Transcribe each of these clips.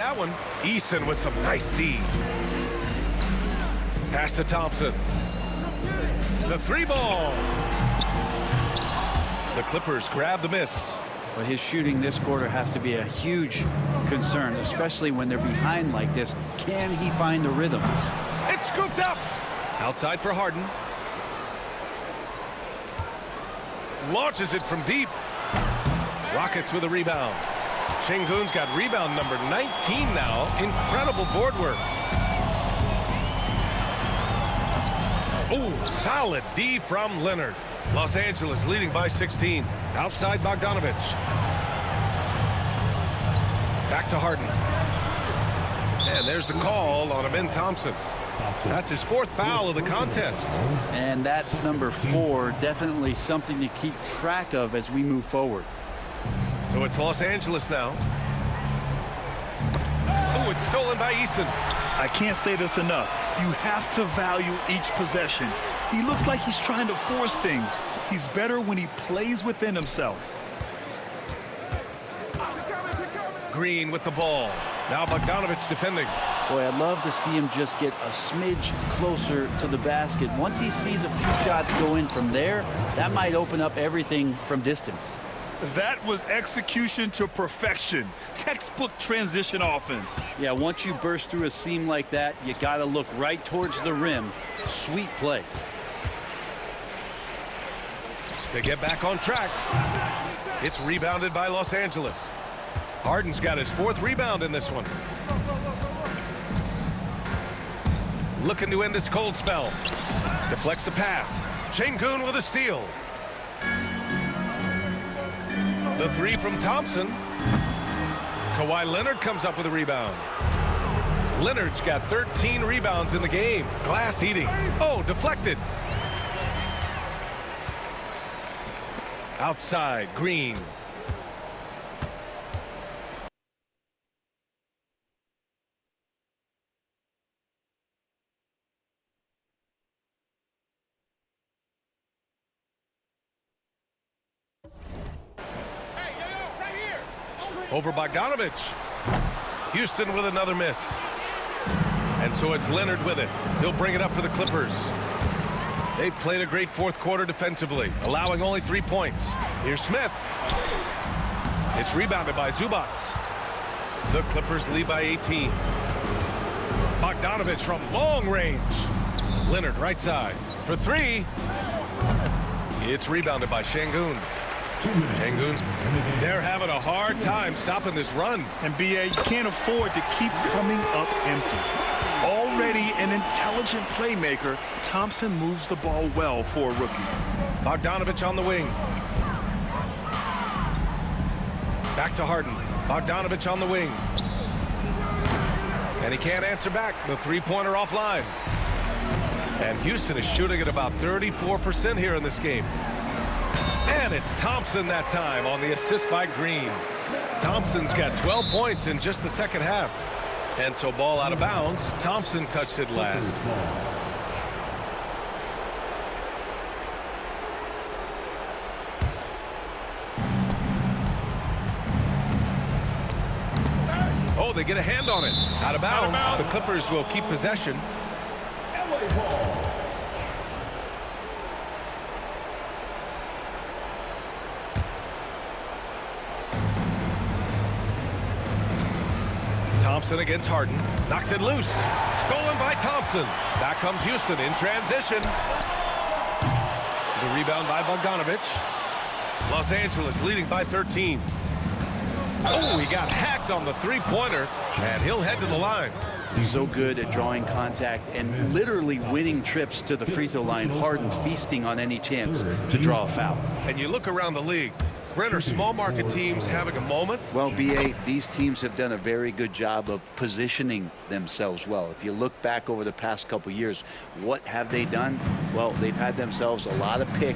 That one, Eason with some nice D. Pass to Thompson. The three ball. The Clippers grab the miss. But his shooting this quarter has to be a huge concern, especially when they're behind like this. Can he find the rhythm? It's scooped up. Outside for Harden. Launches it from deep. Rockets with a rebound. Şengün's got rebound number 19 now. Incredible board work. Oh, solid D from Leonard. Los Angeles leading by 16. Outside Bogdanović. Back to Harden. And there's the call on Amen Thompson. That's his fourth foul of the contest. And that's number 4. Definitely something to keep track of as we move forward. So it's Los Angeles now. Oh, it's stolen by Eason. I can't say this enough. You have to value each possession. He looks like he's trying to force things. He's better when he plays within himself. Green with the ball. Now Bogdanović defending. Boy, I'd love to see him just get a smidge closer to the basket. Once he sees a few shots go in from there, that might open up everything from distance. That was execution to perfection. Textbook transition offense. Yeah, once you burst through a seam like that, you got to look right towards the rim. Sweet play. To get back on track. It's rebounded by Los Angeles. Harden's got his 4th rebound in this one. Looking to end this cold spell. Deflects the pass. Şengün with a steal. The 3 from Thompson. Kawhi Leonard comes up with a rebound. Leonard's got 13 rebounds in the game. Glass eating. Oh, deflected. Outside, Green. Over Bogdanović. Houston with another miss. And so it's Leonard with it. He'll bring it up for the Clippers. They've played a great 4th quarter defensively, allowing only 3 points. Here's Smith. It's rebounded by Zubac. The Clippers lead by 18. Bogdanović from long range. Leonard right side for 3. It's rebounded by Şengün. Şengün's, they're having a hard time stopping this run. And BA, you can't afford to keep coming up empty. Already an intelligent playmaker, Thompson moves the ball well for a rookie. Bogdanović on the wing. Back to Harden. Bogdanović on the wing. And he can't answer back. The 3-pointer offline. And Houston is shooting at about 34% here in this game. And it's Thompson that time on the assist by Green. Thompson's got 12 points in just the second half. And so ball out of bounds. Thompson touched it last. Oh, they get a hand on it. Out of bounds. The Clippers will keep possession. Thompson against Harden. Knocks it loose. Stolen by Thompson. Back comes Houston in transition. The rebound by Bogdanović. Los Angeles leading by 13. Oh, he got hacked on the 3-pointer, and he'll head to the line. So good at drawing contact and literally winning trips to the free throw line. Harden feasting on any chance to draw a foul. And you look around the league. Brent, are small market teams having a moment? Well, BA, these teams have done a very good job of positioning themselves well. If you look back over the past couple years, what have they done? Well, they've had themselves a lot of pick,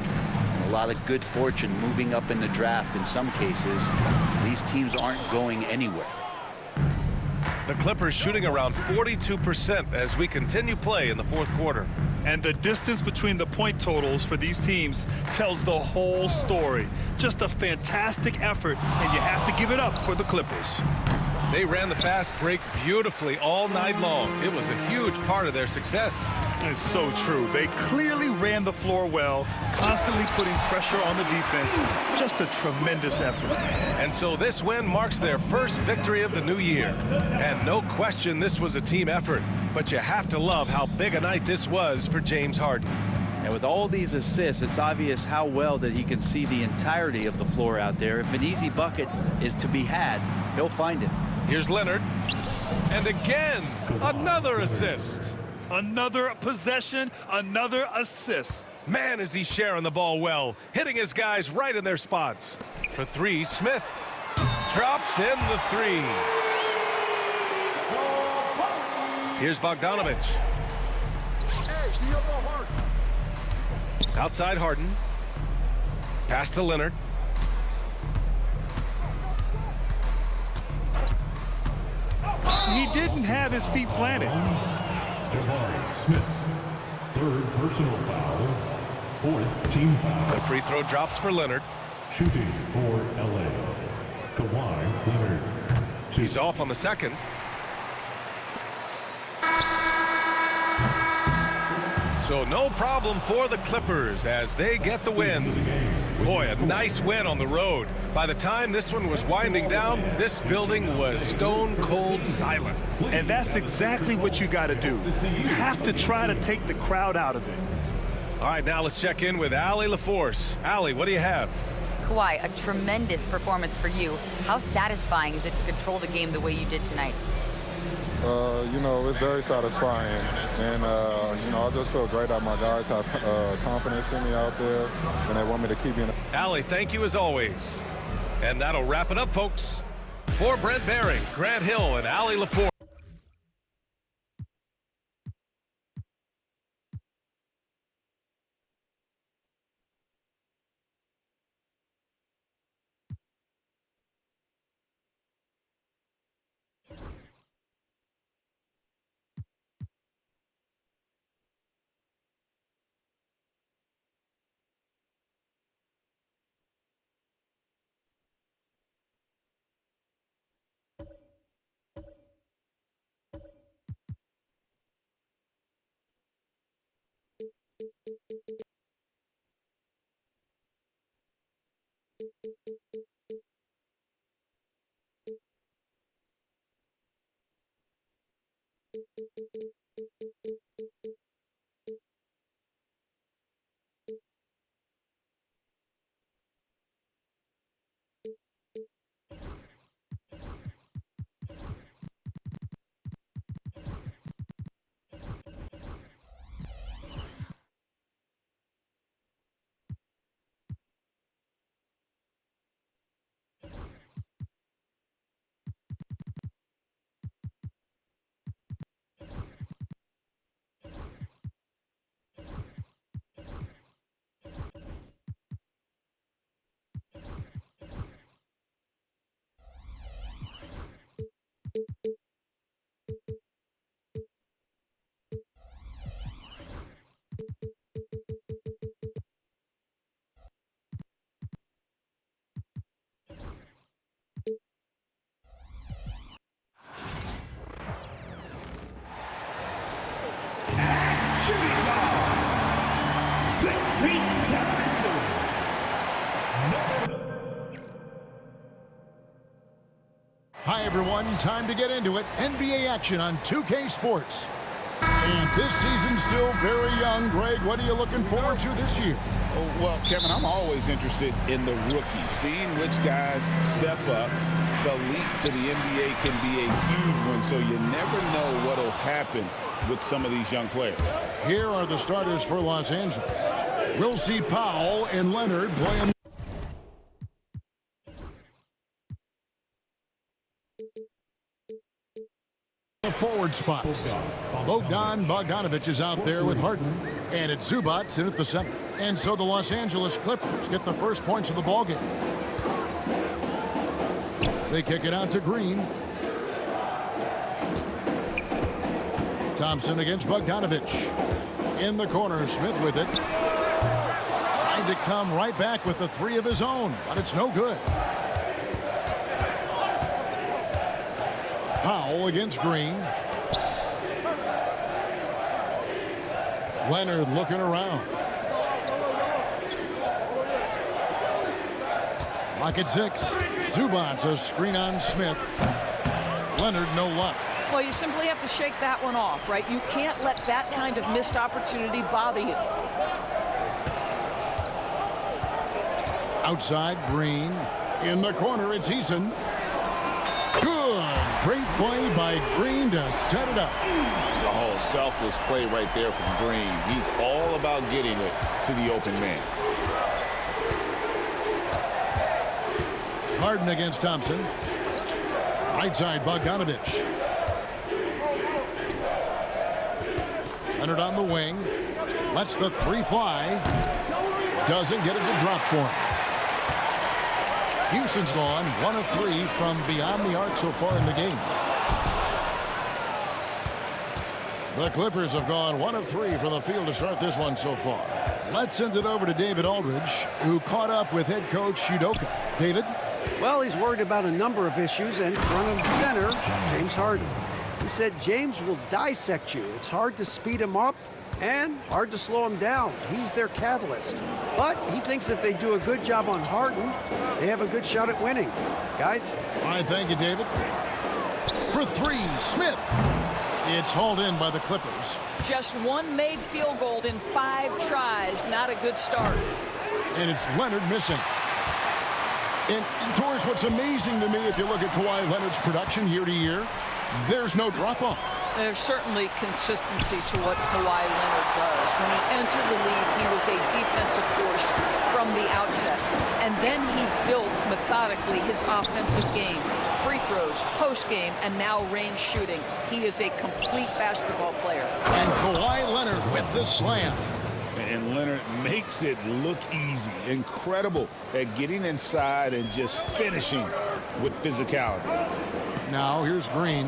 a lot of good fortune moving up in the draft in some cases. These teams aren't going anywhere. The Clippers shooting around 42% as we continue play in the 4th quarter. And the distance between the point totals for these teams tells the whole story. Just a fantastic effort, and you have to give it up for the Clippers. They ran the fast break beautifully all night long. It was a huge part of their success. It's so true. They clearly ran the floor well, constantly putting pressure on the defense. Just a tremendous effort. And so this win marks their first victory of the new year. And no question this was a team effort. But you have to love how big a night this was for James Harden. And with all these assists, it's obvious how well that he can see the entirety of the floor out there. If an easy bucket is to be had, he'll find it. Here's Leonard. And again, another assist. Another possession, another assist. Man, is he sharing the ball well, hitting his guys right in their spots. For three, Smith drops in the three. Here's Bogdanovich. Outside Harden. Pass to Leonard. He didn't have his feet planted. Jabari Smith, third personal foul, fourth team foul. The free throw drops for Leonard. Shooting for LA, Kawhi Leonard. He's off on the second. So no problem for the Clippers as they get the win. Boy, a nice win on the road. By the time this one was winding down, this building was stone cold silent. And that's exactly what you got to do. You have to try to take the crowd out of it. All right, now let's check in with Allie LaForce. Allie, what do you have? Kawhi, a tremendous performance for you. How satisfying is it to control the game the way you did tonight? You know, it's very satisfying. And, you know, I just feel great that my guys have confidence in me out there, and they want me to keep being. Allie, thank you as always. And that'll wrap it up, folks. For Brent Barry, Grant Hill, and Allie LaForce. Hi, everyone. Time to get into it. NBA action on 2K Sports. And this season's still very young. Greg, what are you looking forward to this year? Well, Kevin, I'm always interested in the rookies, seeing which guys step up. The leap to the NBA can be a huge one, so you never know what will happen with some of these young players. Here are the starters for Los Angeles. We'll see Powell and Leonard playing the forward spots. Bogdanovich is out there with Harden, and it's Zubac in at the center. And so the Los Angeles Clippers get the first points of the ballgame. They kick it out to Green. Thompson against Bogdanovich. In the corner, Smith with it. Trying to come right back with the three of his own, but it's no good. Powell against Green. Leonard looking around. Lock at 6. Zubac a screen on Smith. Leonard no luck. Well, you simply have to shake that one off, right? You can't let that kind of missed opportunity bother you. Outside, Green. In the corner, it's Eason. Good. Great play by Green to set it up. Oh, selfless play right there from Green. He's all about getting it to the open man. Harden against Thompson. Right side, Bogdanovich. Leonard on the wing. Lets the 3 fly. Doesn't get it to drop for him. Houston's gone 1 of 3 from beyond the arc so far in the game. The Clippers have gone 1 of 3 from the field to start this one so far. Let's send it over to David Aldridge, who caught up with head coach Udoka. David? Well, he's worried about a number of issues, and front of center, James Harden. He said James will dissect you. It's hard to speed him up and hard to slow him down. He's their catalyst. But he thinks if they do a good job on Harden, they have a good shot at winning. Guys? All right, thank you, David. For 3, Smith. It's hauled in by the Clippers. Just one made field goal in 5 tries. Not a good start. And it's Leonard missing. And, Torres, what's amazing to me, if you look at Kawhi Leonard's production year to year, there's no drop-off. There's certainly consistency to what Kawhi Leonard does. When he entered the league, he was a defensive force from the outset. And then he built methodically his offensive game. Free throws, post-game, and now range shooting. He is a complete basketball player. And Kawhi Leonard with the slam. And Leonard makes it look easy. Incredible at getting inside and just finishing with physicality. Now here's Green.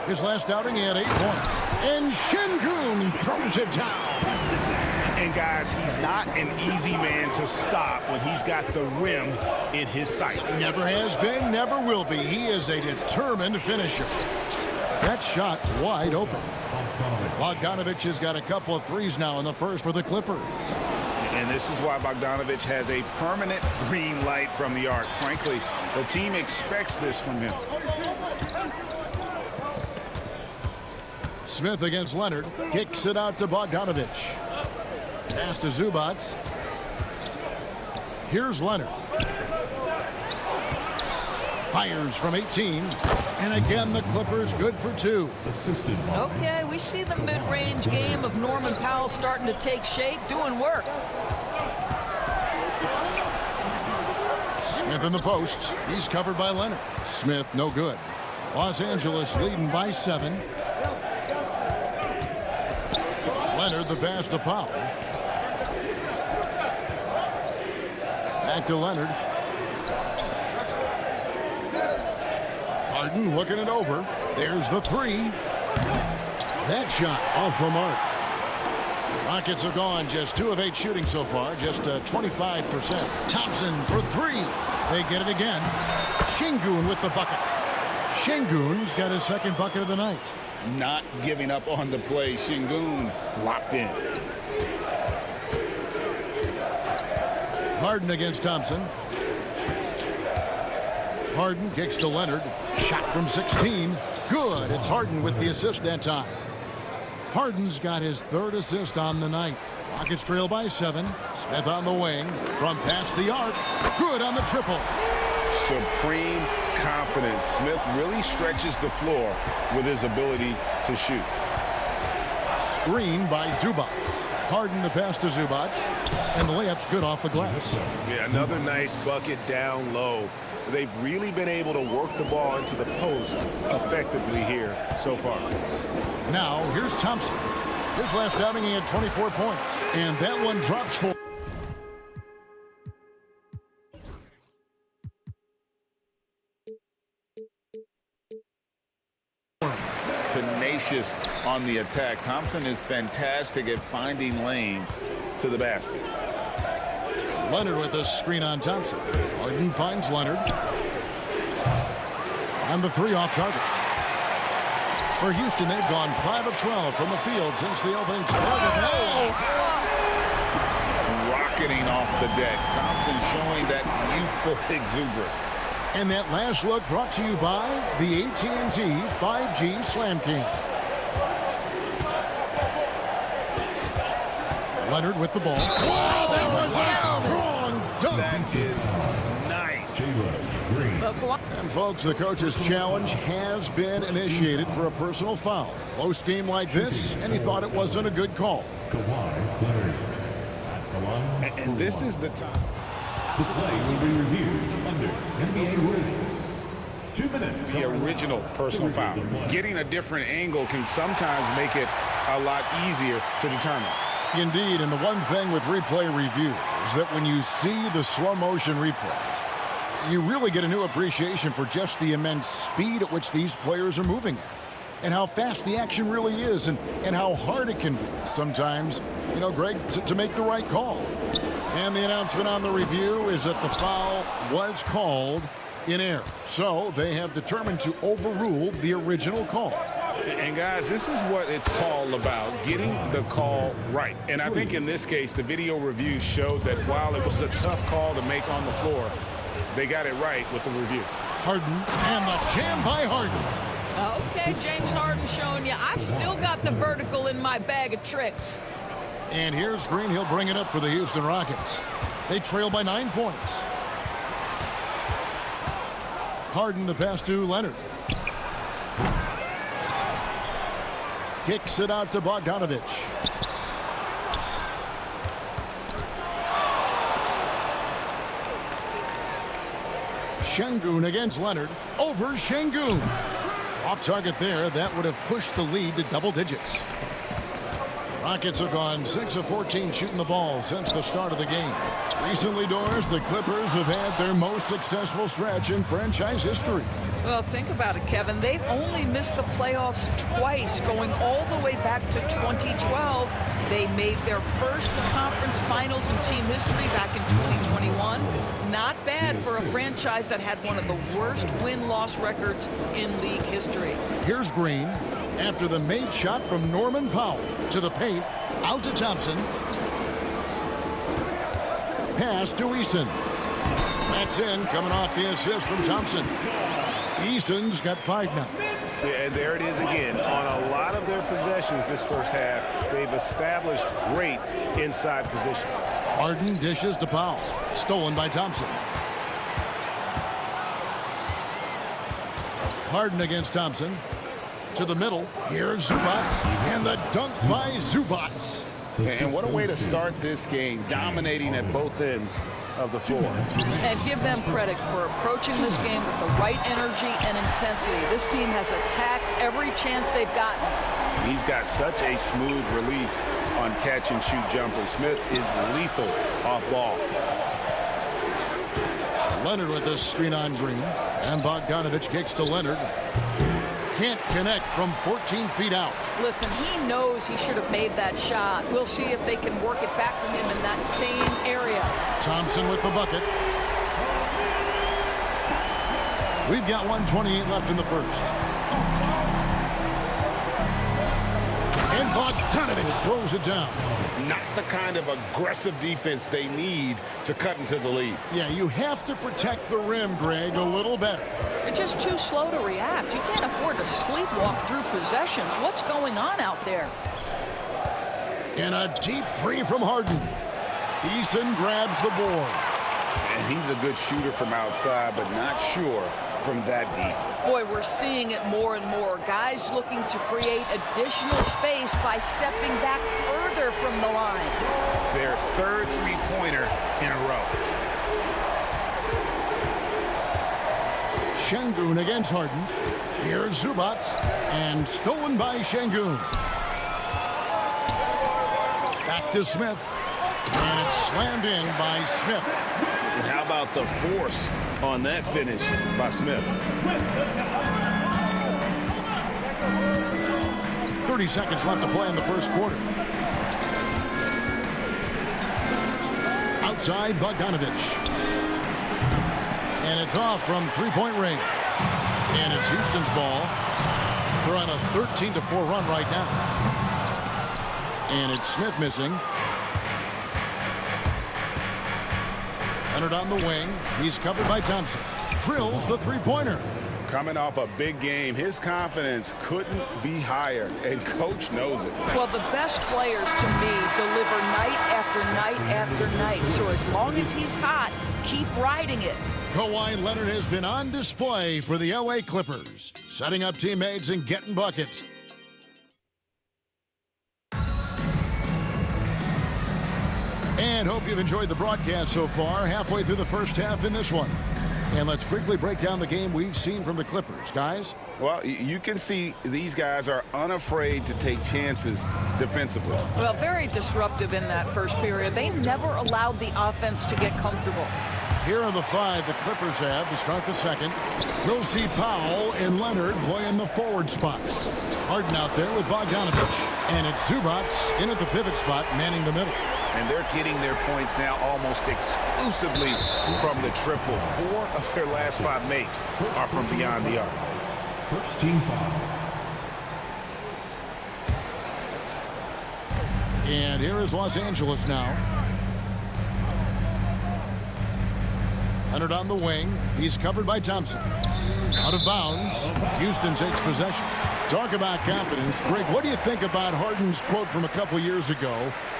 His last outing, he had 8 points. And Şengün throws it down. And guys, he's not an easy man to stop when he's got the rim in his sights. Never has been, never will be. He is a determined finisher. That shot wide open. Bogdanovich has got a couple of threes now in the first for the Clippers. And this is why Bogdanovich has a permanent green light from the arc. Frankly, the team expects this from him. Smith against Leonard. Kicks it out to Bogdanovich. Pass to Zubac. Here's Leonard. Fires from 18. And again, the Clippers good for 2. Okay, we see the mid-range game of Norman Powell starting to take shape, doing work. Smith in the posts. He's covered by Leonard. Smith no good. Los Angeles leading by 7. Leonard the pass to Powell. Back to Leonard. Harden looking it over. There's the 3. That shot off the mark. Rockets are gone. Just 2 of 8 shooting so far. Just 25%. Thompson for 3. They get it again. Şengün with the bucket. Şengün's got his second bucket of the night. Not giving up on the play. Şengün locked in. Harden against Thompson. Harden kicks to Leonard. Shot from 16. Good. It's Harden with the assist that time. Harden's got his 3rd assist on the night. Rockets trail by 7. Smith on the wing. From past the arc. Good on the triple. Supreme confidence. Smith really stretches the floor with his ability to shoot. Screen by Zubac. Harden the pass to Zubac. And the layup's good off the glass. Yeah, another nice bucket down low. They've really been able to work the ball into the post effectively here so far. Now, here's Thompson. His last outing, he had 24 points. And that one drops for... Tenacious on the attack. Thompson is fantastic at finding lanes to the basket. Leonard with a screen on Thompson. Harden finds Leonard. And the 3 off target. For Houston, they've gone 5 of 12 from the field since the opening target. Rocketing off the deck. Thompson showing that youthful exuberance. And that last look brought to you by the AT&T 5G Slam King. Leonard with the ball. Wow, that was a strong dunk. That is nice. And folks, the coach's challenge has been initiated for a personal foul. Close game like this, and he thought it wasn't a good call. Kawhi Leonard. And this is the time. The play will be reviewed under NBA rules. 2 minutes. The original personal foul. Getting a different angle can sometimes make it a lot easier to determine. Indeed, and the one thing with replay review is that when you see the slow motion replays, you really get a new appreciation for just the immense speed at which these players are moving at, and how fast the action really is, and how hard it can be sometimes, you know, Greg, to make the right call. And the announcement on the review is that the foul was called in error. So they have determined to overrule the original call. And guys, this is what it's all about, getting the call right. And I think in this case, the video review showed that while it was a tough call to make on the floor, they got it right with the review. Harden, and the jam by Harden. Okay, James Harden showing you I've still got the vertical in my bag of tricks. And here's Green. He'll bring it up for the Houston Rockets. They trail by 9 points. Harden the pass to Leonard. Kicks it out to Bogdanovich. Şengün against Leonard. Over Şengün. Off target there. That would have pushed the lead to double digits. Rockets have gone 6 of 14 shooting the ball since the start of the game. Recently, Doris, the Clippers have had their most successful stretch in franchise history. Well, think about it, Kevin. They've only missed the playoffs twice, going all the way back to 2012. They made their first conference finals in team history back in 2021. Not bad for a franchise that had one of the worst win-loss records in league history. Here's Green after the made shot from Norman Powell to the paint, out to Thompson. Pass to Eason. That's in, coming off the assist from Thompson. Eason's got 5 now. Yeah, and there it is again. On a lot of their possessions this first half, they've established great inside position. Harden dishes to Powell. Stolen by Thompson. Harden against Thompson. To the middle. Here's Zubats. And the dunk by Zubats. And what a way to start this game, dominating at both ends of the floor. And give them credit for approaching this game with the right energy and intensity. This team has attacked every chance they've gotten. He's got such a smooth release on catch and shoot jumpers. Smith is lethal off ball. Leonard with this screen on Green. And Bogdanovich kicks to Leonard. Can't connect from 14 feet out. Listen, he knows he should have made that shot. We'll see if they can work it back to him in that same area. Thompson with the bucket. We've got 1:28 left in the first. And Bogdanovich throws it down. Not the kind of aggressive defense they need to cut into the lead. Yeah, you have to protect the rim, Greg, a little better. They're just too slow to react. You can't afford to sleepwalk through possessions. What's going on out there? And a deep three from Harden. Eason grabs the board. And he's a good shooter from outside, but not sure from that deep. Boy, we're seeing it more and more. Guys looking to create additional space by stepping back further from the line. Their third three-pointer in a row. Şengün against Harden. Here's Zubats. And stolen by Şengün. Back to Smith. And it's slammed in by Smith. And how about the force on that finish by Smith? 30 seconds left to play in the first quarter. Outside Bogdanovich. And it's off from three-point range. And it's Houston's ball. They're on a 13-4 run right now. And it's Smith missing. Leonard on the wing. He's covered by Thompson. Drills the three-pointer. Coming off a big game, his confidence couldn't be higher, and coach knows it. Well, the best players, to me, deliver night after night after night. So as long as he's hot, keep riding it. Kawhi Leonard has been on display for the LA Clippers, setting up teammates and getting buckets. And hope you've enjoyed the broadcast so far, halfway through the first half in this one. And let's quickly break down the game we've seen from the Clippers, guys. Well, you can see these guys are unafraid to take chances defensively. Well, very disruptive in that first period. They never allowed the offense to get comfortable. Here are the five the Clippers have to start the second. We'll see Powell and Leonard play in the forward spots. Harden out there with Bogdanovich. And it's Zubac in at the pivot spot, manning the middle. And they're getting their points now almost exclusively from the triple. 4 of their last 5 makes are from beyond the arc. First team foul. And here is Los Angeles now. Leonard on the wing. He's covered by Thompson. Out of bounds. Houston takes possession. Talk about confidence. Greg, what do you think about Harden's quote from a couple years ago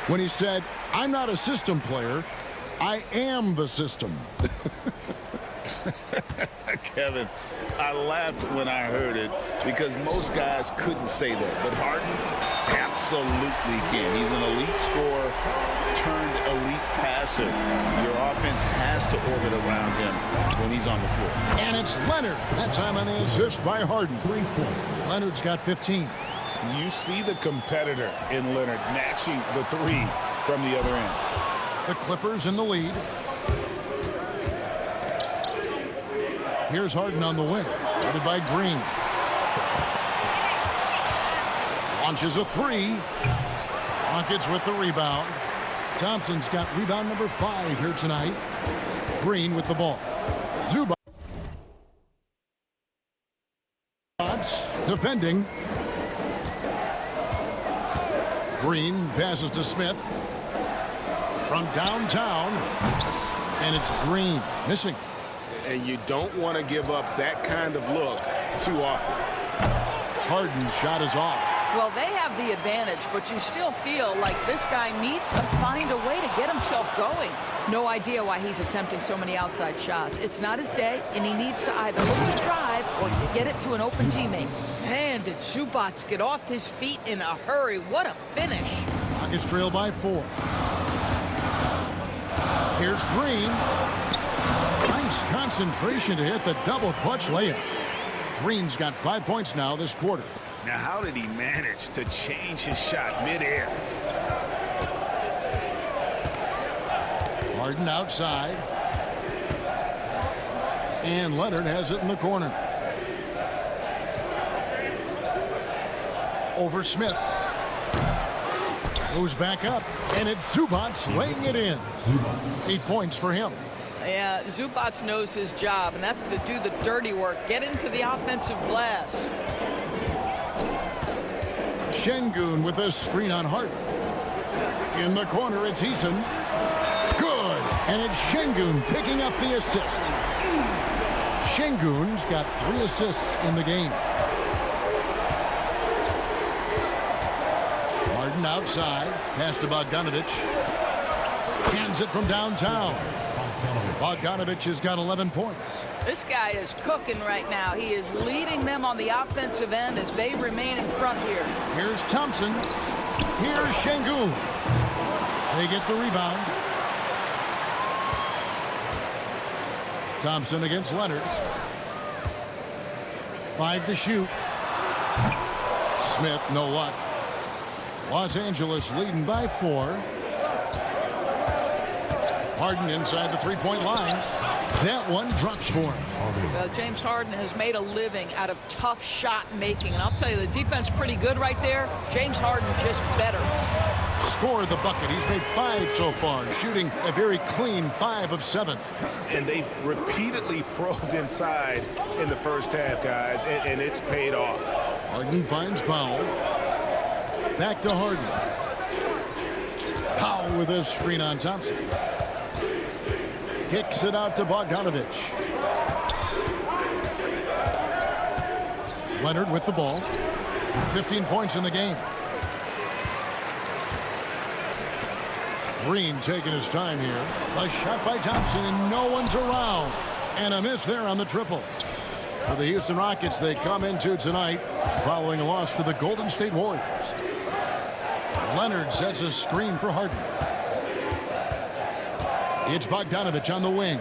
when he said, "I'm not a system player, I am the system"? Kevin, I laughed when I heard it because most guys couldn't say that. But Harden absolutely can. He's an elite scorer turned elite passer. Your offense has to orbit around him when he's on the floor. And it's Leonard. That time on the assist by Harden. 3 points. Leonard's got 15. You see the competitor in Leonard matching the 3 from the other end. The Clippers in the lead. Here's Harden on the wing. Guarded by Green. Launches a 3. Rockets with the rebound. Thompson's got rebound number 5 here tonight. Green with the ball. Zubac defending. Green passes to Smith. From downtown. And it's Green missing. And you don't want to give up that kind of look too often. Harden's shot is off. Well, they have the advantage, but you still feel like this guy needs to find a way to get himself going. No idea why he's attempting so many outside shots. It's not his day, and he needs to either look to drive or get it to an open teammate. Man, did Zubac get off his feet in a hurry. What a finish. Rockets trail by 4. Here's Green. Nice concentration to hit the double clutch layup. Green's got 5 points now this quarter. Now, how did he manage to change his shot midair? Harden outside. And Leonard has it in the corner. Over Smith. Goes back up. And it's Zubac laying it in. 8 points for him. Yeah, Zubac knows his job, and that's to do the dirty work. Get into the offensive glass. Şengün with a screen on Harden. In the corner, it's Eason. Good. And it's Şengün picking up the assist. Şengün's got 3 assists in the game. Harden outside. Pass to Bogdanovich. Hands it from downtown. Bogdanovich has got 11 points. This guy is cooking right now. He is leading them on the offensive end as they remain in front here. Here's Thompson. Here's Şengün. They get the rebound. Thompson against Leonard. 5 to shoot. Smith, no luck. Los Angeles leading by 4. Harden inside the 3-point line. That one drops for him. Well, James Harden has made a living out of tough shot making. And I'll tell you, the defense pretty good right there. James Harden just better. Scored the bucket. He's made 5 so far, shooting a very clean 5 of 7. And they've repeatedly probed inside in the first half, guys, and it's paid off. Harden finds Powell. Back to Harden. Powell with a screen on Thompson. Kicks it out to Bogdanovich. Leonard with the ball. 15 points in the game. Green taking his time here. A shot by Thompson and no one's around. And a miss there on the triple. For the Houston Rockets, they come into tonight following a loss to the Golden State Warriors. Leonard sets a screen for Harden. It's Bogdanovich on the wing.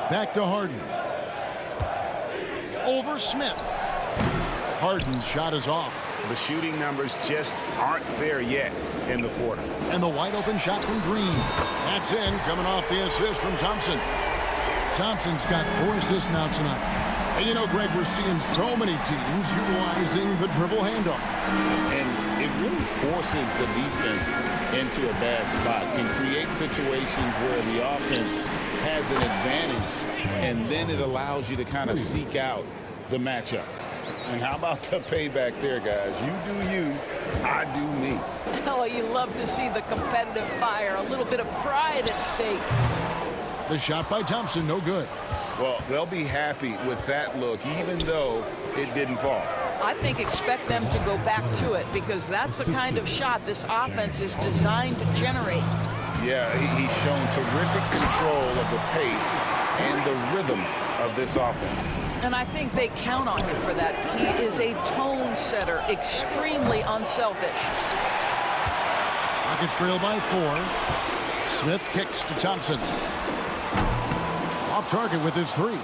Back to Harden. Over Smith. Harden's shot is off. The shooting numbers just aren't there yet in the quarter. And the wide open shot from Green. That's in, coming off the assist from Thompson. Thompson's got 4 assists now tonight. And you know, Greg, we're seeing so many teams utilizing the dribble handoff. And it really forces the defense into a bad spot. Can create situations where the offense has an advantage, and then it allows you to kind of seek out the matchup. And how about the payback there, guys? You do you, I do me. Oh, you love to see the competitive fire, a little bit of pride at stake. The shot by Thompson, no good. Well, they'll be happy with that look, even though it didn't fall. I think expect them to go back to it because that's the kind of shot this offense is designed to generate. Yeah, he's shown terrific control of the pace and the rhythm of this offense. And I think they count on him for that. He is a tone setter, extremely unselfish. Rockets trail by 4. Smith kicks to Thompson. Off target with his 3.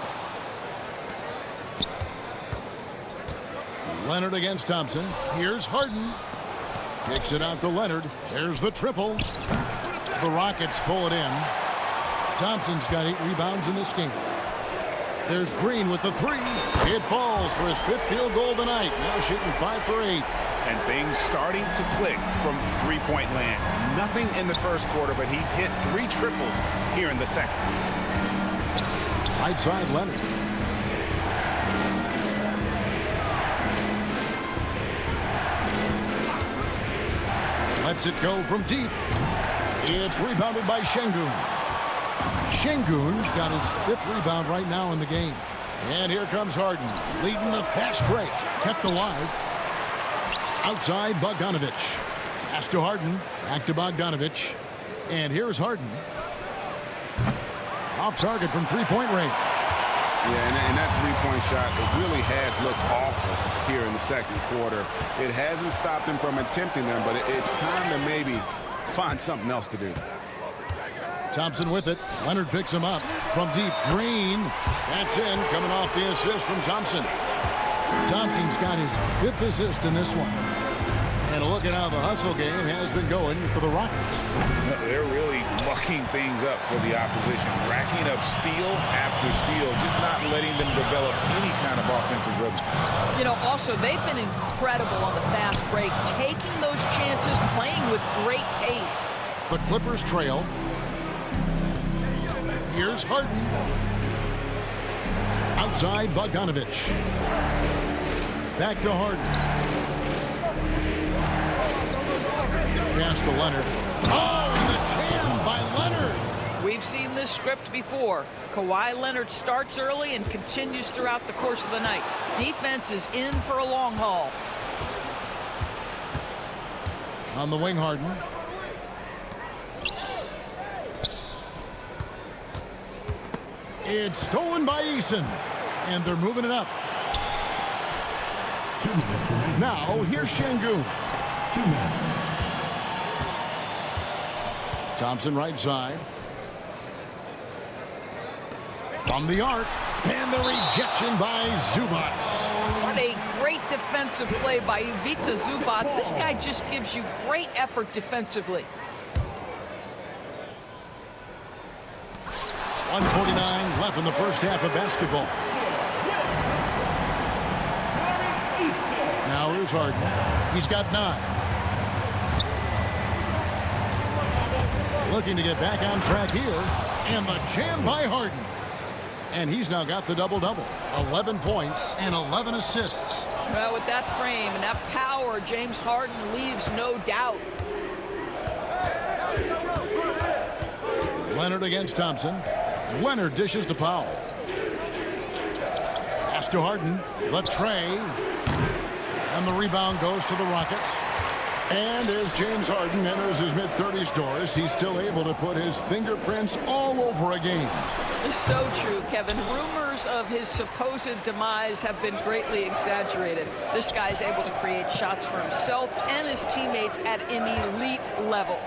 Leonard against Thompson. Here's Harden. Kicks it out to Leonard. There's the triple. The Rockets pull it in. Thompson's got 8 rebounds in this game. There's Green with the 3. It falls for his 5th field goal tonight. Now shooting 5 for 8. And things starting to click from three-point land. Nothing in the first quarter, but he's hit 3 triples here in the second. Right side, Leonard. Lets it go from deep. It's rebounded by Şengün. Şengün's got his 5th rebound right now in the game. And here comes Harden, leading the fast break. Kept alive. Outside, Bogdanovich. Pass to Harden. Back to Bogdanovich. And here's Harden. Off target from 3-point range. Yeah, and that 3-point shot, it really has looked awful here in the second quarter. It hasn't stopped him from attempting them, but it's time to maybe find something else to do. Thompson with it. Leonard picks him up from deep. Green. That's in, coming off the assist from Thompson. Thompson's got his 5th assist in this one. And a look at how the hustle game has been going for the Rockets. They're really mucking things up for the opposition, racking up steal after steal, just not letting them develop any kind of offensive rhythm. You know, also, they've been incredible on the fast break, taking those chances, playing with great pace. The Clippers trail. Here's Harden. Outside, Bogdanovich. Back to Harden. Pass to Leonard. Oh, and the jam by Leonard. We've seen this script before. Kawhi Leonard starts early and continues throughout the course of the night. Defense is in for a long haul. On the wing, Harden. It's stolen by Eason. And they're moving it up. Now, here's Şengün. 2 minutes. Thompson right side. From the arc. And the rejection by Zubac. What a great defensive play by Ivica Zubac. This guy just gives you great effort defensively. 1:49 left in the first half of basketball. Now here's Harden. He's got 9. Looking to get back on track here. And the jam by Harden. And he's now got the double-double. 11 points and 11 assists. Well, with that frame and that power, James Harden leaves no doubt. Leonard against Thompson. Leonard dishes to Powell. Pass to Harden. The tray. And the rebound goes to the Rockets. And as James Harden enters his mid-30s doors, he's still able to put his fingerprints all over a game. It's so true, Kevin. Rumors of his supposed demise have been greatly exaggerated. This guy's able to create shots for himself and his teammates at an elite level.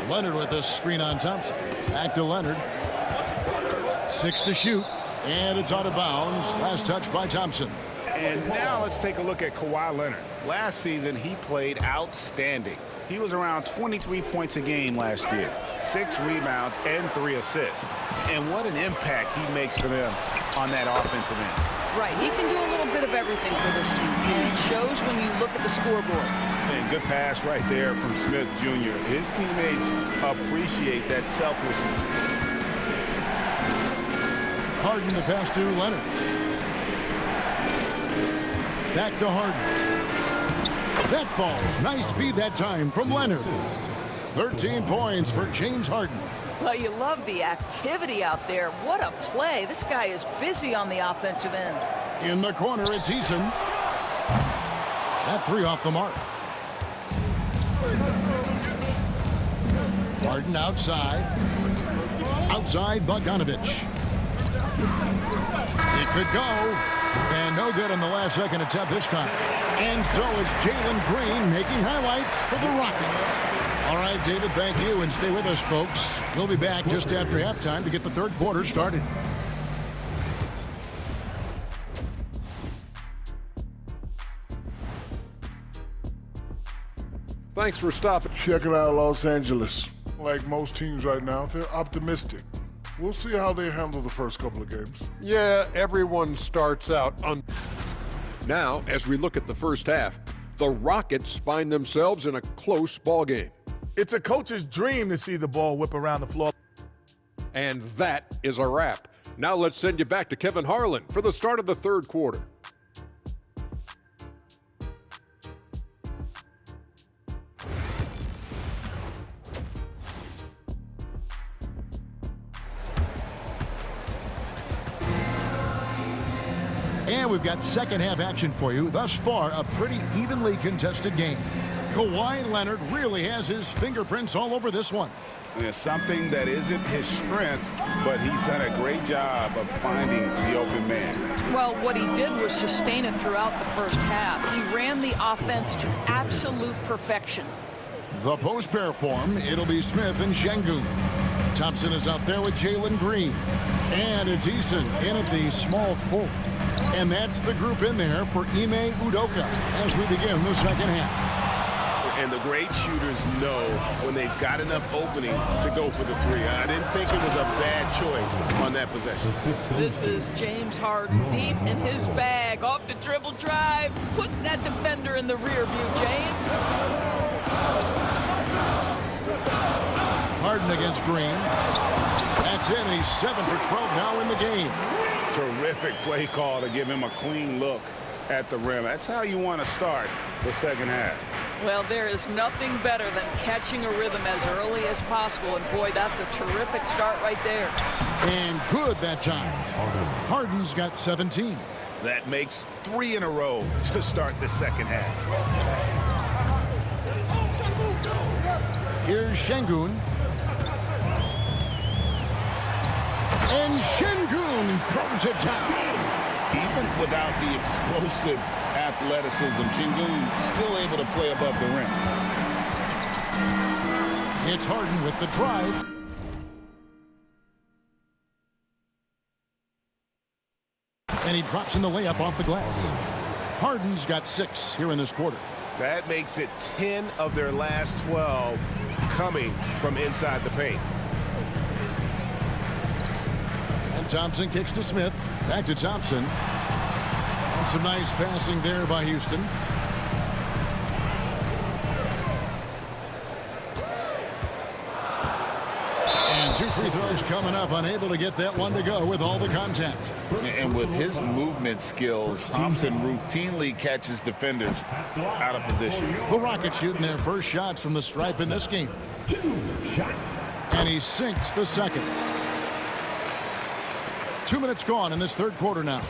Leonard with this screen on Thompson. Back to Leonard. 6 to shoot. And it's out of bounds. Last touch by Thompson. And now let's take a look at Kawhi Leonard. Last season, he played outstanding. He was around 23 points a game last year, 6 rebounds and 3 assists. And what an impact he makes for them on that offensive end. Right, he can do a little bit of everything for this team, and it shows when you look at the scoreboard. And good pass right there from Smith Jr. His teammates appreciate that selflessness. Harden the pass to Leonard. Back to Harden. That falls. Nice feed that time from Leonard. 13 points for James Harden. Well, you love the activity out there. What a play. This guy is busy on the offensive end. In the corner, it's Eason. That 3 off the mark. Harden outside. Outside Bogdanovich. It could go. And no good on the last second attempt this time. And so it's Jalen Green making highlights for the Rockets. All right, David, thank you. And stay with us, folks. We'll be back just after halftime to get the third quarter started. Thanks for stopping. Checking out Los Angeles. Like most teams right now, they're optimistic. We'll see how they handle the first couple of games. Yeah, everyone starts out on. Now, as we look at the first half, the Rockets find themselves in a close ball game. It's a coach's dream to see the ball whip around the floor. And that is a wrap. Now let's send you back to Kevin Harlan for the start of the third quarter. And we've got second half action for you. Thus far, a pretty evenly contested game. Kawhi Leonard really has his fingerprints all over this one. It's something that isn't his strength, but he's done a great job of finding the open man. Well, what he did was sustain it throughout the first half. He ran the offense to absolute perfection. The post pair form, it'll be Smith and Şengün. Thompson is out there with Jalen Green. And it's Eason in at the small forward. And that's the group in there for Ime Udoka as we begin the second half. And the great shooters know when they've got enough opening to go for the 3. I didn't think it was a bad choice on that possession. This is James Harden deep in his bag. Off the dribble drive. Put that defender in the rear view, James. Harden against Green. That's it. He's 7 for 12 now in the game. Terrific play call to give him a clean look at the rim. That's how you want to start the second half. Well, there is nothing better than catching a rhythm as early as possible. And, boy, that's a terrific start right there. And good that time. Harden's got 17. That makes 3 in a row to start the second half. Here's Şengün. And Şengün throws it down. Even without the explosive athleticism, Şengün still able to play above the rim. It's Harden with the drive. And he drops in the layup off the glass. Harden's got 6 here in this quarter. That makes it 10 of their last 12 coming from inside the paint. And Thompson kicks to Smith. Back to Thompson. And some nice passing there by Houston. And 2 free throws coming up, unable to get that one to go with all the contact. And with his movement skills, Thompson routinely catches defenders out of position. The Rockets shooting their first shots from the stripe in this game. 2 shots. And he sinks the second. 2 minutes gone in this third quarter now.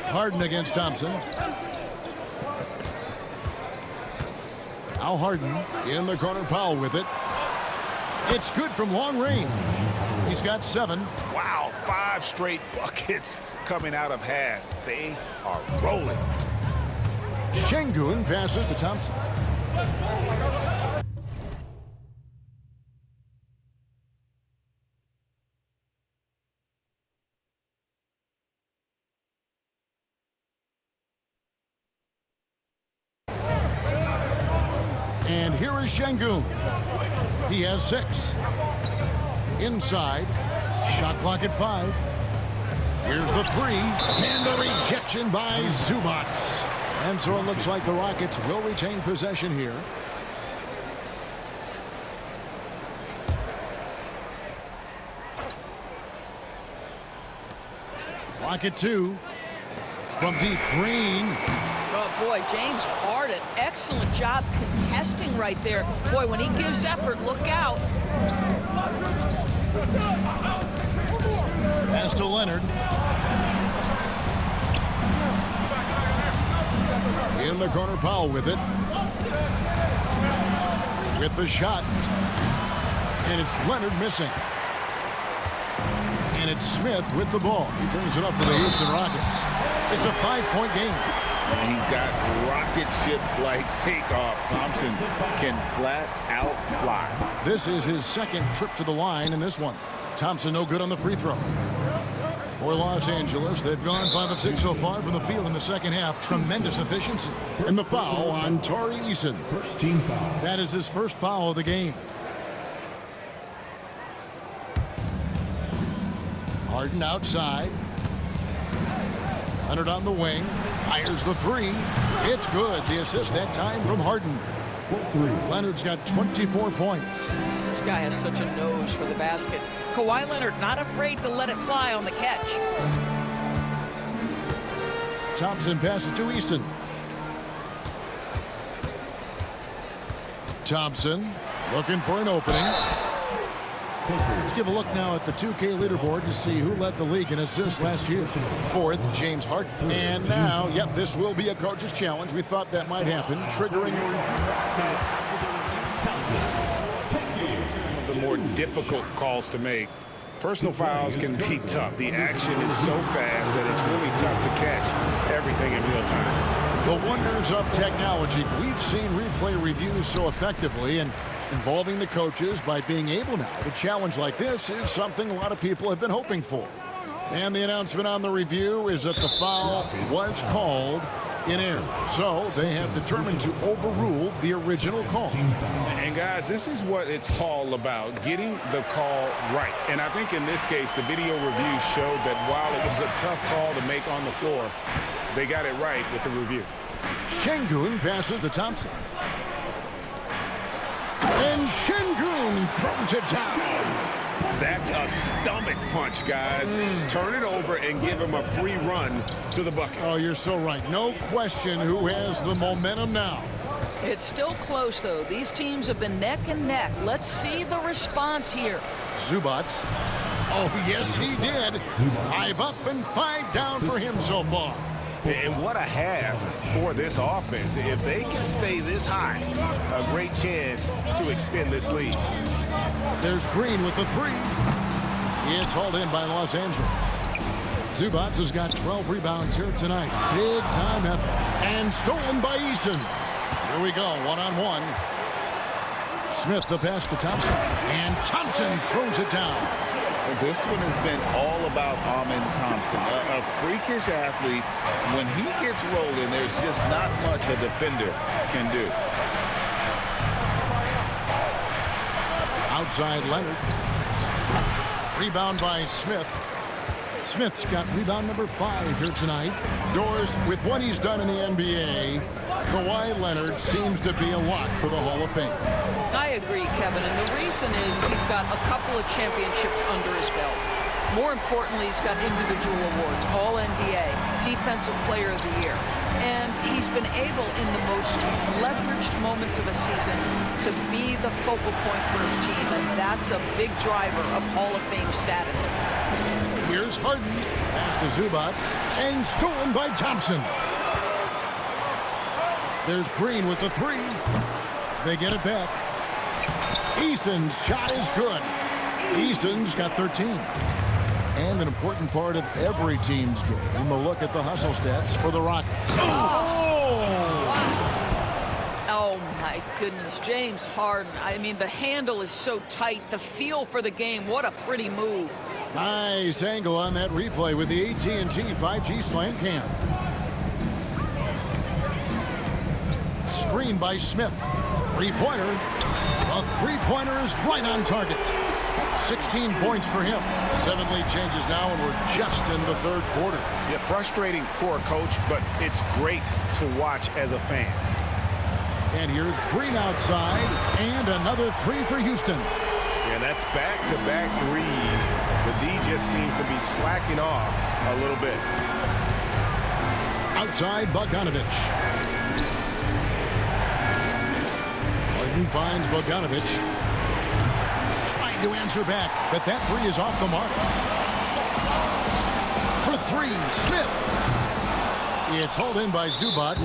Harden against Thompson. Now Harden in the corner. Powell with it. It's good from long range. He's got 7. Wow, 5 straight buckets coming out of half. They are rolling. Şengün passes to Thompson. And here is Şengün. He has 6. Inside. Shot clock at 5. Here's the 3. And the rejection by Zubac. And so it looks like the Rockets will retain possession here. Clock at 2. From deep, Green. Oh, boy, James Harden, excellent job contesting right there. Boy, when he gives effort, look out. Pass to Leonard. In the corner, Powell with it. With the shot. And it's Leonard missing. And it's Smith with the ball. He brings it up for the Houston Rockets. It's a 5-point game. And he's got rocket ship-like takeoff. Thompson can flat out fly. This is his second trip to the line in this one. Thompson no good on the free throw. For Los Angeles, they've gone 5 of 6 so far from the field in the second half. Tremendous efficiency. And the foul on Tari Eason. First team foul. That is his first foul of the game. Harden outside. Leonard on the wing. Fires the 3. It's good. The assist that time from Harden. Leonard's got 24 points. This guy has such a nose for the basket. Kawhi Leonard not afraid to let it fly on the catch. Thompson passes to Eason. Thompson looking for an opening. Let's give a look now at the 2K leaderboard to see who led the league in assists last year. 4th, James Harden. And now, yep, this will be a coach's challenge. We thought that might happen, triggering The more difficult calls to make. Personal fouls can be tough. The action is so fast that it's really tough to catch everything in real time. The wonders of technology. We've seen replay reviews so effectively, and involving the coaches by being able now to challenge like this is something a lot of people have been hoping for. And the announcement on the review is that the foul was called in error. So they have determined to overrule the original call. And guys, this is what it's all about, getting the call right. And I think in this case, the video review showed that while it was a tough call to make on the floor, they got it right with the review. Şengün passes to Thompson. And Şengün throws it down. That's a stomach punch, guys. Turn it over and give him a free run to the bucket. Oh, you're so right. No question who has the momentum now. It's still close, though. These teams have been neck and neck. Let's see the response here. Zubac. Oh, yes, he did. 5 up and 5 down for him so far. And what a half for this offense. If they can stay this high, a great chance to extend this lead. There's Green with the 3. It's hauled in by Los Angeles. Zubac has got 12 rebounds here tonight. Big time effort. And stolen by Eason. Here we go, one-on-one. Smith the pass to Thompson. And Thompson throws it down. This one has been all about Amen Thompson, a freakish athlete. When he gets rolling, there's just not much a defender can do. Outside Leonard. Rebound by Smith. Smith's got rebound number 5 here tonight. Doors, with what he's done in the NBA, Kawhi Leonard seems to be a lock for the Hall of Fame. I agree, Kevin, and the reason is he's got a couple of championships under his belt. More importantly, he's got individual awards, All-NBA, Defensive Player of the Year. And he's been able, in the most leveraged moments of a season, to be the focal point for his team. And that's a big driver of Hall of Fame status. Here's Harden. Pass to Zubac. And stolen by Thompson. There's Green with the 3. They get it back. Eason's shot is good. Eason's got 13. And an important part of every team's game, a look at the hustle stats for the Rockets. Oh, my goodness. James Harden. I mean, the handle is so tight. The feel for the game. What a pretty move. Nice angle on that replay with the AT&T 5G Slam Cam. Screen by Smith. Three-pointer. A three-pointer is right on target. 16 points for him. 7 lead changes now, and we're just in the third quarter. Yeah, frustrating for a coach, but it's great to watch as a fan. And here's Green outside, and another 3 for Houston. And that's back-to-back threes. The D just seems to be slacking off a little bit. Outside Bogdanovich. Harden finds Bogdanovich. Trying to answer back, but that 3 is off the mark. For 3, Smith. It's hauled in by Zubac.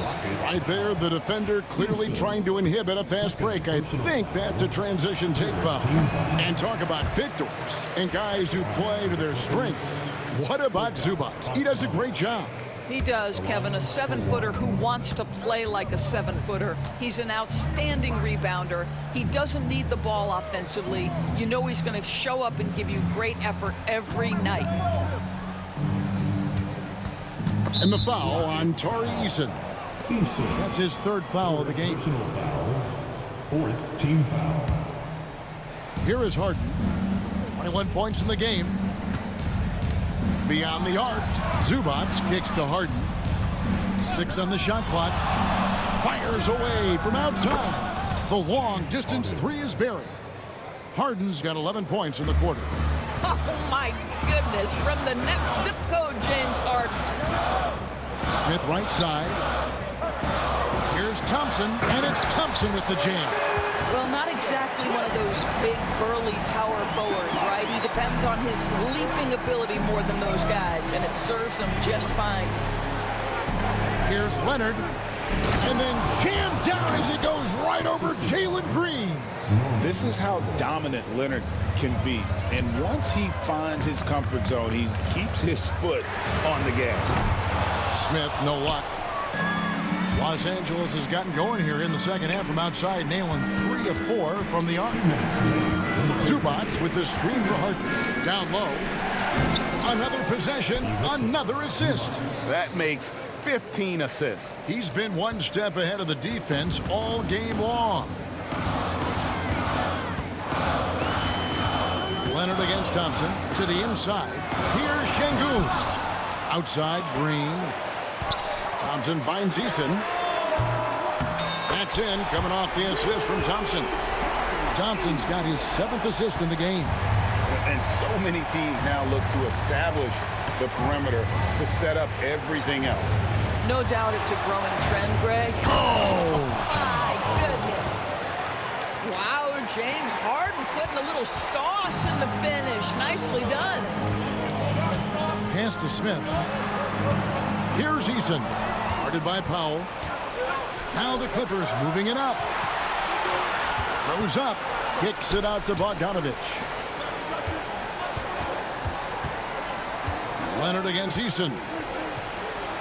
Right there, the defender clearly trying to inhibit a fast break. I think that's a transition take foul. And talk about victors and guys who play to their strength. What about Zubac? He does a great job. He does, Kevin, a 7-footer who wants to play like a 7-footer. He's an outstanding rebounder. He doesn't need the ball offensively. You know he's going to show up and give you great effort every night. And the foul on Tari Eason. That's his 3rd foul of the game. 4th team foul. Here is Harden. 21 points in the game. Beyond the arc. Zubac kicks to Harden. 6 on the shot clock. Fires away from outside. The long distance 3 is buried. Harden's got 11 points in the quarter. Oh my goodness, from the next zip code, James Harden. Smith right side. Here's Thompson, and it's Thompson with the jam. Well, not exactly one of those big, burly power forwards, right? He depends on his leaping ability more than those guys, and it serves him just fine. Here's Leonard, and then jammed down as he goes right over Jalen Green. This is how dominant Leonard can be. And once he finds his comfort zone, he keeps his foot on the gas. Smith, no luck. Los Angeles has gotten going here in the second half from outside, nailing 3 of 4 from the arc. Zubac with the screen for Harden. Down low. Another possession, another assist. That makes 15 assists. He's been one step ahead of the defense all game long. Leonard against Thompson to the inside. Here's Şengün. Outside Green. Thompson finds Eason. That's in, coming off the assist from Thompson. Thompson's got his 7th assist in the game. And so many teams now look to establish the perimeter to set up everything else. No doubt it's a growing trend, Greg. Oh! My goodness. Wow, James Harden putting a little sauce in the finish. Nicely done. Pass to Smith. Here's Eason. Guarded by Powell. Now the Clippers moving it up. Goes up. Kicks it out to Bogdanovich. Leonard against Eason.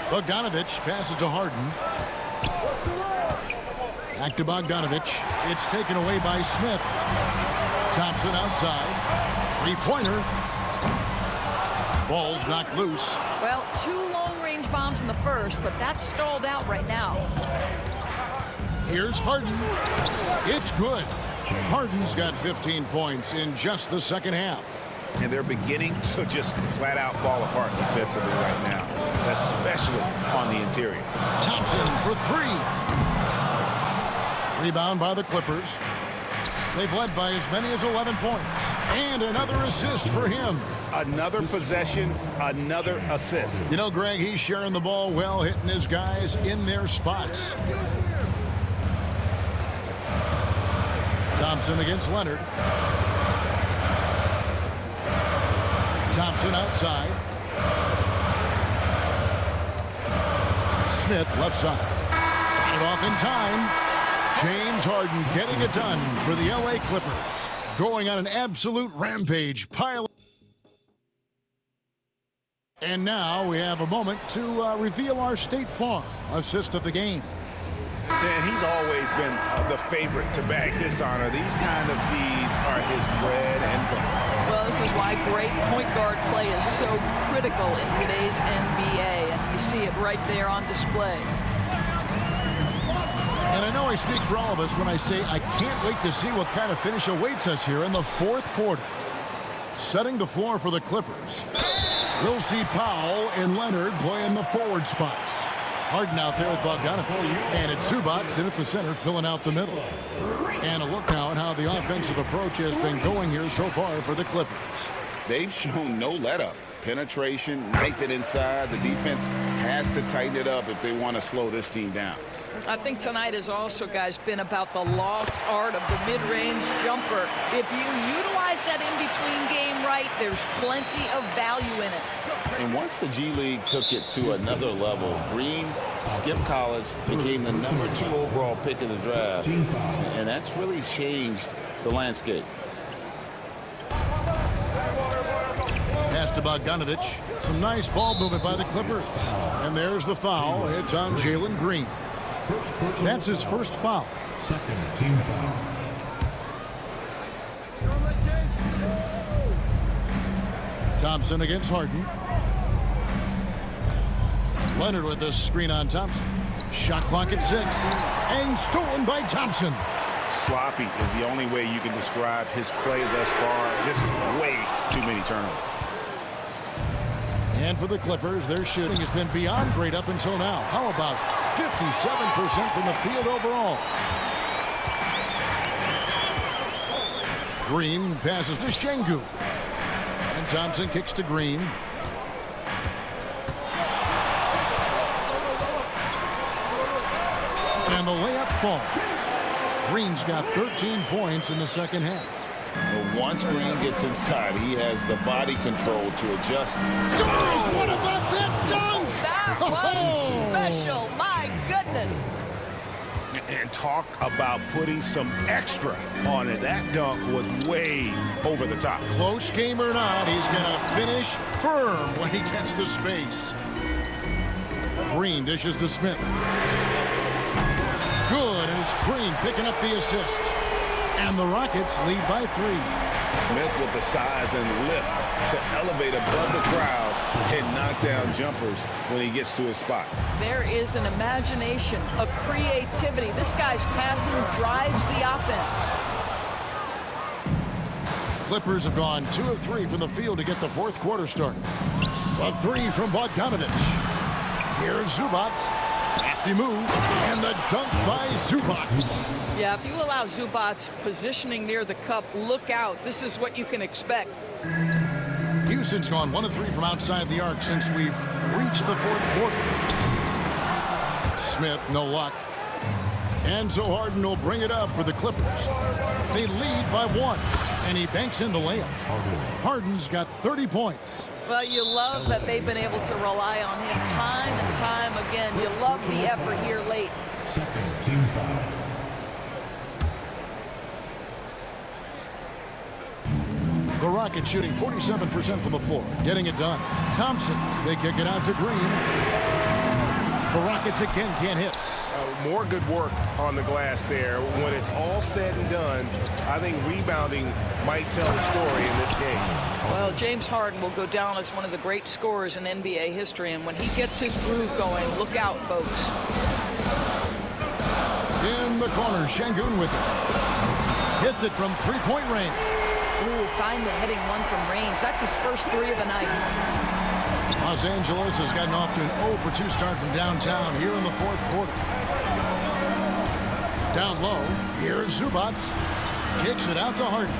Bogdanovich passes to Harden. Back to Bogdanovich. It's taken away by Smith. Thompson outside. Three-pointer. Ball's knocked loose. Well, 2 long-range bombs in the first, but that's stalled out right now. Here's Harden. It's good. Harden's got 15 points in just the second half. and they're beginning to just flat out fall apart defensively right now, especially on the interior. Thompson for three. Rebound by the Clippers. They've led by as many as 11 points. And another assist for him. Another possession, another assist. You know, Greg, he's sharing the ball well, hitting his guys in their spots. Thompson against Leonard. Thompson outside. Smith left side. Got it off in time. James Harden getting it done for the LA Clippers. Going on an absolute rampage. Pile. And now we have a moment to reveal our State Farm assist of the game. And he's always been the favorite to bag this honor. These kind of feeds are his bread and butter. Well, this is why great point guard play is so critical in today's NBA, and you see it right there on display. And I know I speak for all of us when I say I can't wait to see what kind of finish awaits us here in the fourth quarter. Setting the floor for the Clippers. We'll see Powell and Leonard play in the forward spots. Harden out there with Bogdanovic. And it's Zubac in at the center, filling out the middle. And a look now at how the offensive approach has been going here so far for the Clippers. They've shown no let-up. Penetration, knife it inside. The defense has to tighten it up if they want to slow this team down. I think tonight has also, guys, been about the lost art of the mid-range jumper. If you utilize that in-between game right, there's plenty of value in it. And once the G League took it to another level, Green skipped college, became the #2 overall pick in the draft, and that's really changed the landscape. Pass to Bogdanovic. Some nice ball movement by the Clippers. And there's the foul. It's on Jalen Green. That's his first foul. Second team foul. Thompson against Harden. Leonard with a screen on Thompson. Shot clock at 6. And stolen by Thompson. Sloppy is the only way you can describe his play thus far. Just way too many turnovers. And for the Clippers, their shooting has been beyond great up until now. How about 57% from the field overall? Green passes to Şengün. And Thompson kicks to Green. And the layup falls. Green's got 13 points in the second half. But once Green gets inside, he has the body control to adjust. Guys, what about that dunk? That was special. My goodness. And talk about putting some extra on it. That dunk was way over the top. Close game or not, he's going to finish firm when he gets the space. Green dishes to Smith. Good, and it's Green picking up the assist. And the Rockets lead by 3. Smith with the size and lift to elevate above the crowd and knock down jumpers when he gets to his spot. There is an imagination, a creativity. This guy's passing drives the offense. Clippers have gone 2 of 3 from the field to get the fourth quarter started. A 3 from Bogdanovic. Here's Zubac. Crafty move, and the dunk by Zubac. Yeah, if you allow Zubac positioning near the cup, look out. This is what you can expect. Houston's gone 1 of 3 from outside the arc since we've reached the fourth quarter. Smith, no luck. And so Harden will bring it up for the Clippers. They lead by 1, and he banks in the layup. Harden's got 30 points. Well, you love that they've been able to rely on him time and time again. You love the effort here late. Second team foul. The Rockets shooting 47% from the floor, getting it done. Thompson, they kick it out to Green. The Rockets again can't hit. More good work on the glass there. When it's all said and done, I think rebounding might tell the story in this game. Well, James Harden will go down as one of the great scorers in NBA history, and when he gets his groove going, look out, folks. In the corner, Şengün with it. Hits it from three-point range. Ooh, find the hitting one from range. That's his first 3 of the night. Los Angeles has gotten off to an 0-for-2 start from downtown here in the 4th quarter. Down low, here's Zubac. Kicks it out to Harden.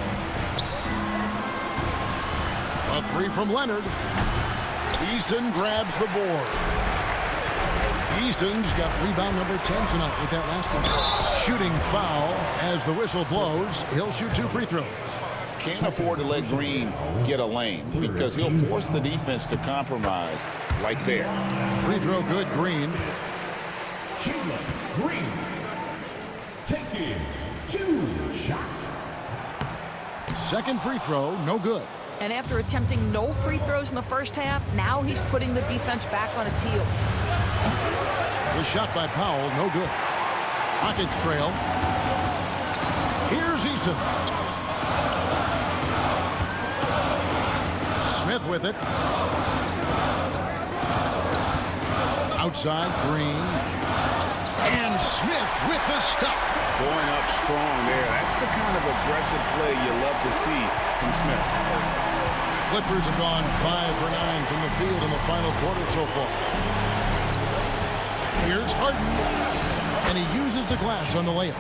A 3 from Leonard. Eason grabs the board. Eason's got rebound number 10 tonight with that last one. Shooting foul as the whistle blows. He'll shoot 2 free throws. Can't afford to let Green get a lane because he'll force the defense to compromise right there. Free throw good, Green. Green taking 2 shots. Second free throw, no good. And after attempting no free throws in the first half, now he's putting the defense back on its heels. The shot by Powell, no good. Rockets trail. Here's Eason. Smith with it. Outside, Green. And Smith with the stuff. Going up strong there. That's the kind of aggressive play you love to see from Smith. Clippers have gone 5 for 9 from the field in the final quarter so far. Here's Harden. And he uses the glass on the layup.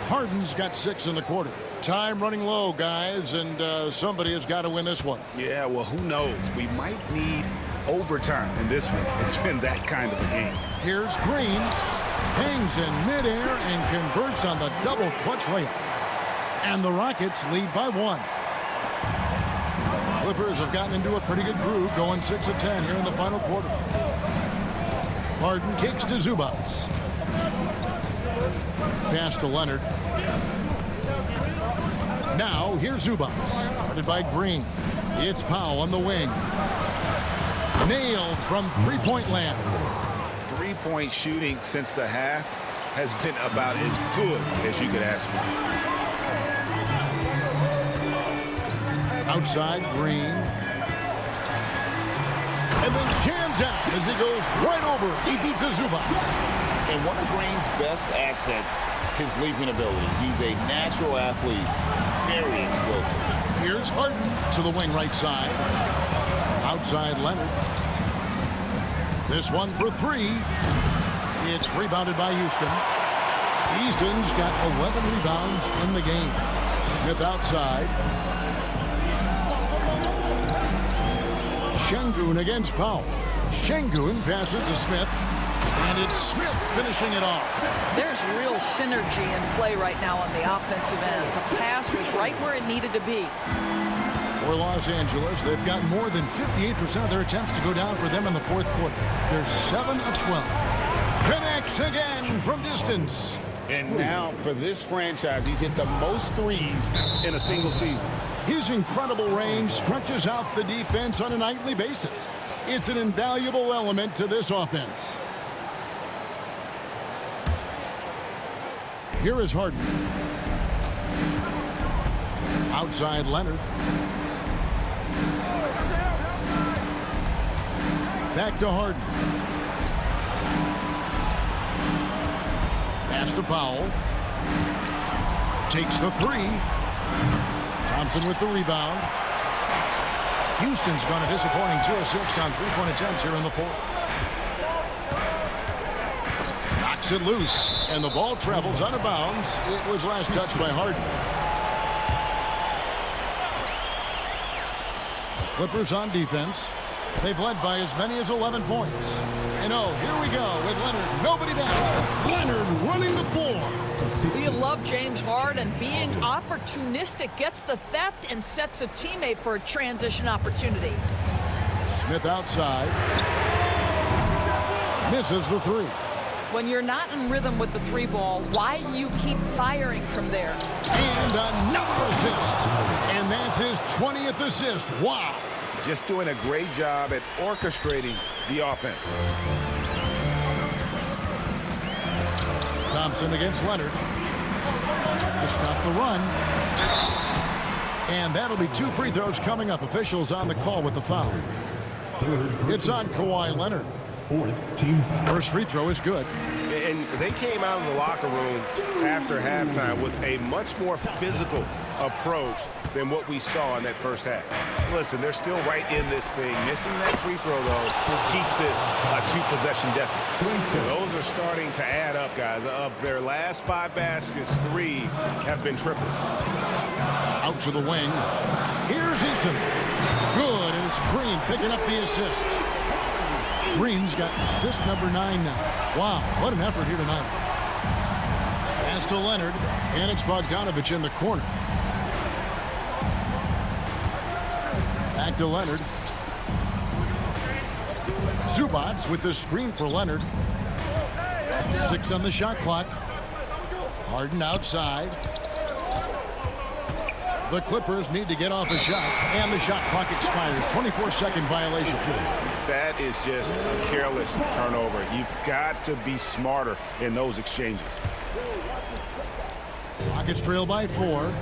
Harden's got 6 in the quarter. Time running low, guys, and somebody has got to win this one. Yeah, well, who knows? We might need overtime in this one. It's been that kind of a game. Here's Green. Hangs in midair and converts on the double clutch layup. And the Rockets lead by 1. Clippers have gotten into a pretty good groove, going 6 of 10 here in the final quarter. Harden kicks to Zubac. Pass to Leonard. Now here's Zubac. Guarded by Green. It's Powell on the wing. Nailed from three-point land. Three-point shooting since the half has been about as good as you could ask for. Outside, Green. And then jammed down as he goes right over. He beats a Zubac. And one of Green's best assets, his leaping ability. He's a natural athlete, very explosive. Here's Harden to the wing right side. Outside, Leonard. This one for 3. It's rebounded by Houston. Eason's got 11 rebounds in the game. Smith outside. Şengün against Powell. Şengün passes to Smith. And it's Smith finishing it off. There's real synergy in play right now on the offensive end. The pass was right where it needed to be. For Los Angeles, they've got more than 58% of their attempts to go down for them in the 4th quarter. They're 7 of 12. Connects again from distance. And now for this franchise, he's hit the most threes in a single season. His incredible range stretches out the defense on a nightly basis. It's an invaluable element to this offense. Here is Harden. Outside, Leonard. Back to Harden. Pass to Powell. Takes the 3. Thompson with the rebound. Houston's gone a disappointing 2 of 6 on 3-point attempts here in the 4th. Knocks it loose, and the ball travels out of bounds. It was last touched by Harden. The Clippers on defense. They've led by as many as 11 points. And oh, here we go with Leonard. Nobody back. Leonard running the floor. We love James Harden being opportunistic, gets the theft and sets a teammate for a transition opportunity. Smith outside. Misses the 3. When you're not in rhythm with the 3 ball, why do you keep firing from there? And another assist. And that's his 20th assist. Wow. Just doing a great job at orchestrating the offense. Thompson against Leonard. To stop the run. And that'll be 2 free throws coming up. Officials on the call with the foul. It's on Kawhi Leonard. First free throw is good. And they came out of the locker room after halftime with a much more physical approach than what we saw in that first half. Listen, they're still right in this thing. Missing that free throw, though, keeps this a 2-possession deficit. Those are starting to add up, guys. Of their last 5 baskets, 3 have been triples. Out to the wing. Here's Eason. Good, and it's Green picking up the assist. Green's got assist number 9 now. Wow, what an effort here tonight. Pass to Leonard, and it's Bogdanovich in the corner. Back to Leonard. Zubac with the screen for Leonard. 6 on the shot clock. Harden outside. The Clippers need to get off a shot, and the shot clock expires. 24-second violation. That is just a careless turnover. You've got to be smarter in those exchanges. Rockets trail by 4.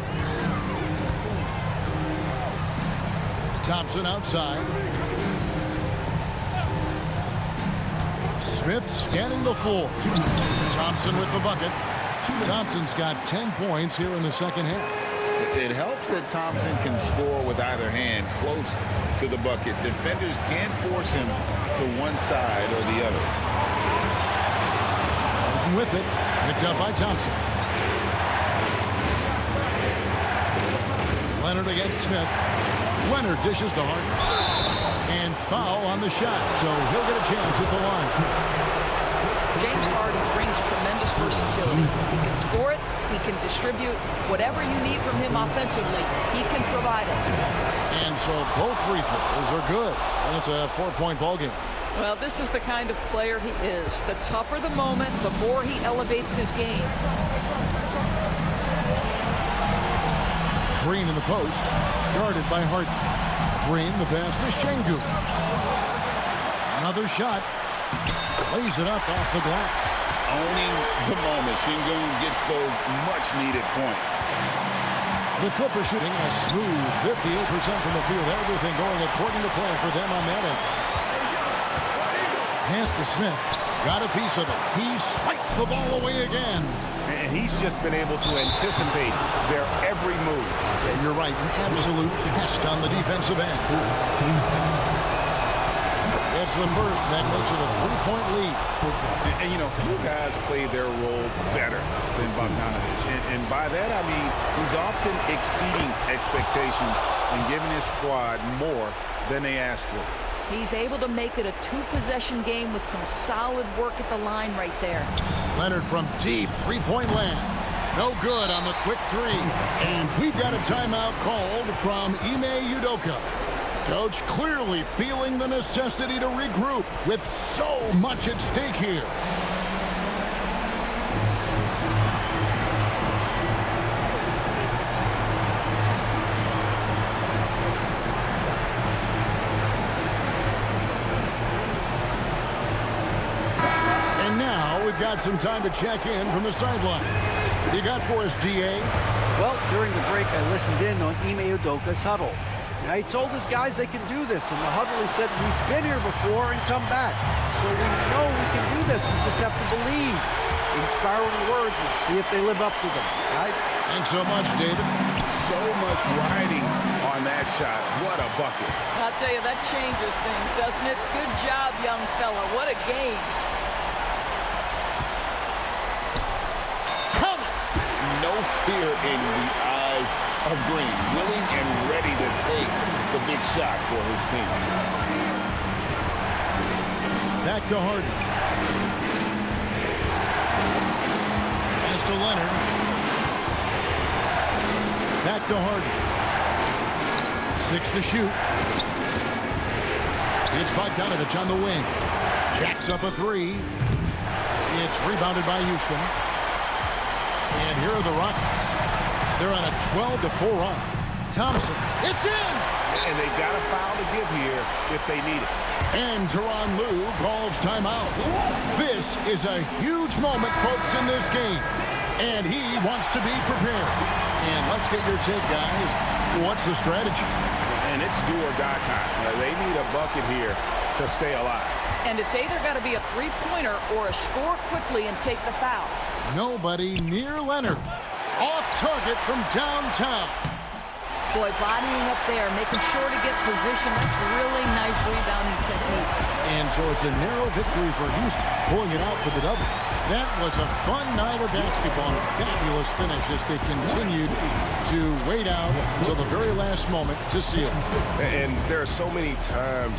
Thompson outside. Smith scanning the floor. Thompson with the bucket. Thompson's got 10 points here in the second half. It helps that Thompson can score with either hand close to the bucket. Defenders can't force him to one side or the other. With it, picked up by Thompson. Leonard against Smith. Leonard dishes to Harden. And foul on the shot, so he'll get a chance at the line. James Harden brings tremendous versatility. He can score it, he can distribute. Whatever you need from him offensively, he can provide it. And so both free throws are good. And it's a 4-point ball game. Well, this is the kind of player he is. The tougher the moment, the more he elevates his game. Green in the post, guarded by Harden. Green, the pass to Şengün. Another shot. Lays it up off the glass. Owning the moment. Şengün gets those much-needed points. The Clippers shooting a smooth 58% from the field. Everything going according to plan for them on that end. Pass to Smith. Got a piece of it. He swipes the ball away again. And he's just been able to anticipate their every move. Yeah, you're right. An absolute pest on the defensive end. It's the first. That makes it a 3-point lead. And, you know, few guys play their role better than Bogdanovich. And by that, I mean he's often exceeding expectations and giving his squad more than they asked for. He's able to make it a 2-possession game with some solid work at the line right there. Leonard from deep 3-point land. No good on the quick 3. And we've got a timeout called from Ime Udoka. Coach clearly feeling the necessity to regroup with so much at stake here. And now we've got some time to check in from the sideline. What do you got for us, DA? Well, during the break, I listened in on Ime Udoka's huddle. Now, he told his guys they can do this. In the huddle, he said, we've been here before and come back. So we know we can do this. We just have to believe. Inspiring words. Let's see if they live up to them. Guys? Thanks so much, David. So much riding on that shot. What a bucket. I'll tell you, that changes things, doesn't it? Good job, young fella. What a game. Count it! No fear in the eyes of Green, willing and ready to take the big shot for his team. Back to Harden. Pass to Leonard. Back to Harden. 6 to shoot. It's Bogdanovich on the wing. Jacks up a 3. It's rebounded by Houston. And here are the Rockets. They're on a 12-4 run. Thompson, it's in! And they've got a foul to give here if they need it. And Tyronn Lue calls timeout. This is a huge moment, folks, in this game. And he wants to be prepared. And let's get your take, guys. What's the strategy? And it's do or die time. They need a bucket here to stay alive. And it's either got to be a 3-pointer or a score quickly and take the foul. Nobody near Leonard. Off target from downtown. Boy, bodying up there, making sure to get position. That's really nice rebounding technique. And so it's a narrow victory for Houston, pulling it out for the double. That was a fun night of basketball. Fabulous finish as they continued to wait out until the very last moment to seal. And there are so many times